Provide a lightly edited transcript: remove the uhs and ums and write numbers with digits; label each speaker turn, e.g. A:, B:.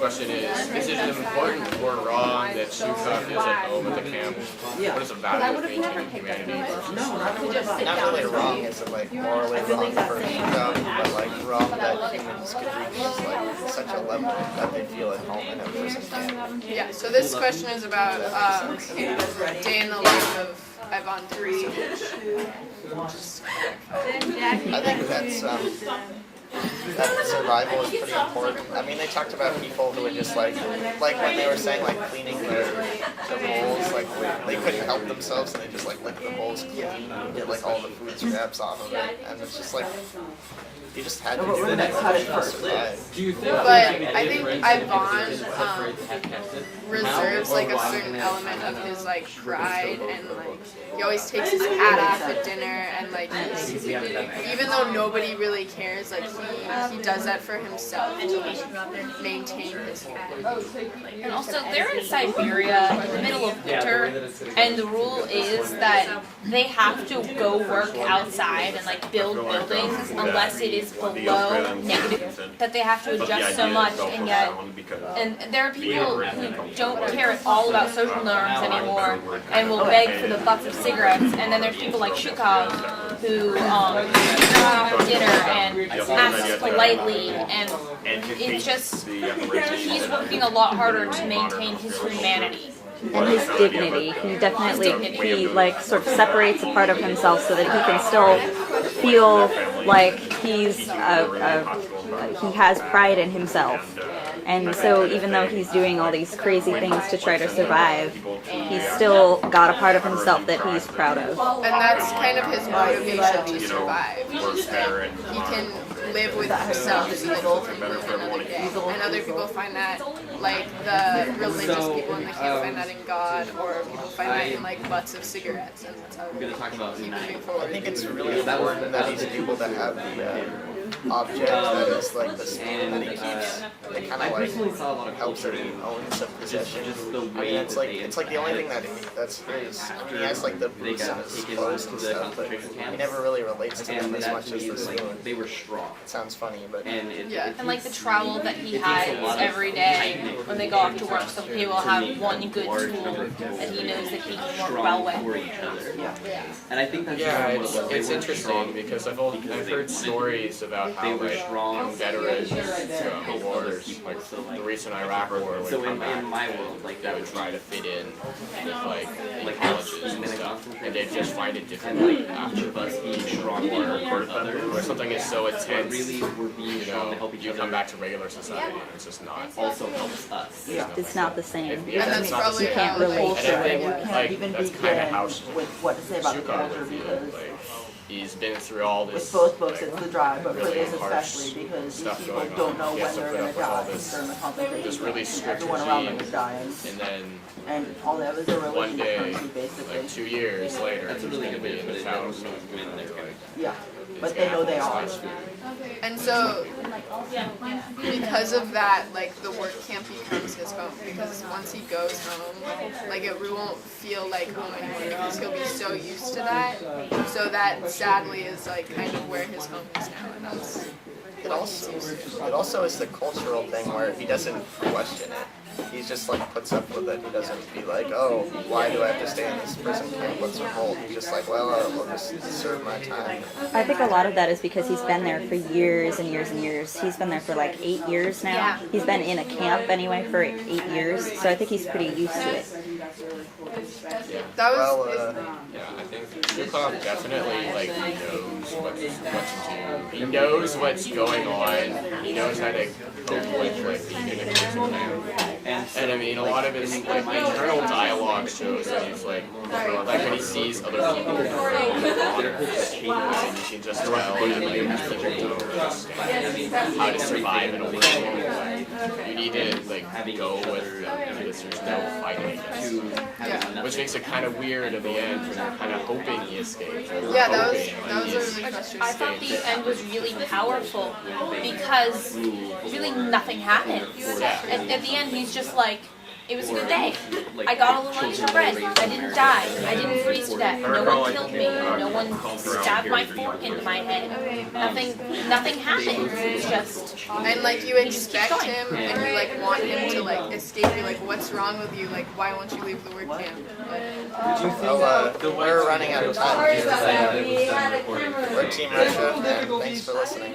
A: question is it important or wrong that Shukhov is at home at the camp? What is the value of maintaining humanity versus...
B: Not really wrong, is it like morally wrong for Shukhov, but like wrong that humans could reach like such a level that they feel at home in a prison camp.
C: Yeah, so this question is about day in the life of Ivan Denisovich.
B: I think that survival is pretty important. I mean, they talked about people who would just like when they were saying like cleaning the bowls, like they couldn't help themselves and they just like lick the bowls clean and get like all the food scraps off of it, and it's just like you just had to do that to survive.
C: But I think Ivan reserves like a certain element of his like pride, and like he always takes his hat off at dinner, and like even though nobody really cares, like he does that for himself to like maintain his hat.
D: And also, they're in Siberia in the middle of winter, and the rule is that they have to go work outside and like build buildings unless it is below negative, that they have to adjust so much, and yet, and there are people who don't care at all about social norms anymore and will beg for the butts of cigarettes, and then there's people like Shukhov who have dinner and asks politely, and it's just, he's working a lot harder to maintain his humanity.
E: And his dignity. He definitely, he like sort of separates a part of himself so that he can still feel like he has pride in himself. And so even though he's doing all these crazy things to try to survive, he's still got a part of himself that he's proud of.
C: And that's kind of his motivation to survive. Is that he can live with himself so that he can live another day. And other people find that, like the religious people in the camp find that in God, or people find that in like butts of cigarettes, and that's how we keep moving forward.
B: I think it's really important that he's able to have the object that is like the spoon that he keeps. It kind of like helps that he owns a possession. I mean, it's like the only thing that's his. I mean, he has like the boots and his clothes and stuff, but he never really relates to them as much as the spoon.
F: They were strong.
B: It sounds funny, but
D: And like the trowel that he has every day when they go off to work, so he will have one good tool that he knows that he can work well with.
F: And I think that's
A: it's interesting because I've heard stories about how like veterans from wars, like the recent Iraq war, would come back,
F: in my world, like
A: that would try to fit in with like colleges and stuff, and they'd just find it difficult after being strong or something is so intense, you know, you come back to regular society and it's just not.
F: Also helps us.
E: It's not the same.
C: And that's probably
E: You can't relate to it.
A: And I think that's kind of how
G: what to say about the
A: Shukhov
G: culture,
A: would feel,
G: because
A: like, he's been through all this.
G: with both books
A: like,
G: it's the drive, but for
A: really
G: this
A: harsh
G: especially because these
A: stuff
G: people
A: going
G: don't know
A: on. He has
G: when
A: to
G: they're
A: put
G: going
A: up
G: to
A: with all
G: die during the concentration
A: this really
G: camp.
A: strict
G: Everyone around them
A: regime,
G: is dying,
A: and then
G: and all the others are
A: one
G: religion
A: day,
G: country basically.
A: like 2 years later,
F: That's a
A: he's
F: really
A: going to
F: good
A: be
F: way
A: in
F: to
A: his
F: put it.
A: house.
G: Yeah, but they know they are.
C: And so, because of that, like the work camp becomes his home. Because once he goes home, like it won't feel like home anymore because he'll be so used to that. So that sadly is like kind of where his home is now, and that's.
B: it also is the cultural thing where he doesn't question it. He's just like puts up with it. He doesn't be like, oh, why do I have to stay in this prison camp? What's the hold? He's just like, well, I'll just serve my time.
E: I think a lot of that is because he's been there for years and years and years. He's been there for like 8 years now.
D: Yeah.
E: He's been in a camp anyway for 8 years, so I think he's pretty used to it.
C: That was.
B: Well,
A: Yeah, I think Shukhov definitely like knows what to do. He knows what's going on. He knows how to cope with like being in a prison camp. And I mean, a lot of his like internal dialogue shows that he's like when he sees other people in honors, you can just tell that like people don't understand how to survive in a world. You need to like go with them because there's no fighting against them. Which makes it kind of weird at the end when you're kind of hoping he escapes.
C: Yeah, that was a really frustrating.
D: I thought the end was really powerful because really nothing happens. At the end, he's just like, It was a good day. I got a little extra bread. I didn't die. I didn't freeze to death. No one killed me. No one stabbed my fork into my head. Nothing happened. It was just.
C: And like you expect him, and you like want him to like escape. You're like, what's wrong with you? Like, why won't you leave the work camp?
B: Well, we're running out of time. We're Team Russia, and thanks for listening.